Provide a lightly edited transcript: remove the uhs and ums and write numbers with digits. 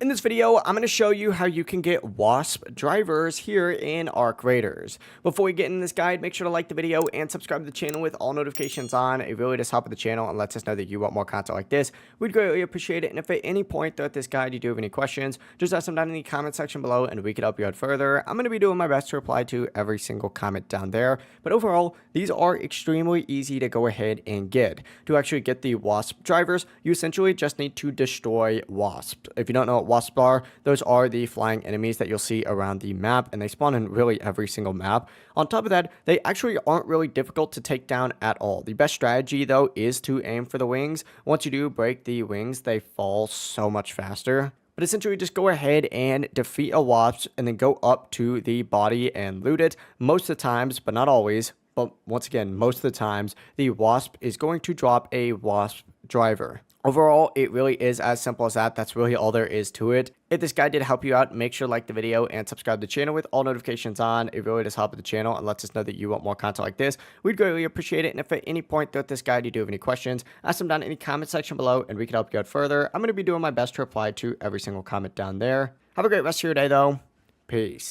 In this video, I'm going to show you how you can get Wasp drivers here in Arc Raiders. Before we get in this guide, make sure to like the video and subscribe to the channel with all notifications on. It really does help with the channel and lets us know that you want more content like this. We'd greatly appreciate it. And if at any point throughout this guide you do have any questions, just ask them down in the comment section below and we can help you out further. I'm going to be doing my best to reply to every single comment down there. But overall, these are extremely easy to go ahead and get. To actually get the Wasp drivers, you essentially just need to destroy Wasp. If you don't know what Wasps are, those are the flying enemies that you'll see around the map, and they spawn in really every single map. On top of that, they actually aren't really difficult to take down at all. The best strategy, though, is to aim for the wings. Once you do break the wings, they fall so much faster. But essentially, just go ahead and defeat a Wasp and then go up to the body and loot it. Most of the times, but not always, but once again, most of the times, the Wasp is going to drop a Wasp driver. Overall, it really is as simple as that. That's really all there is to it. If this guide did help you out, make sure to like the video and subscribe to the channel with all notifications on. It really does help with the channel and lets us know that you want more content like this. We'd greatly appreciate it. And if at any point throughout this guide you do have any questions, ask them down in the comment section below and we can help you out further. I'm going to be doing my best to reply to every single comment down there. Have a great rest of your day, though. Peace.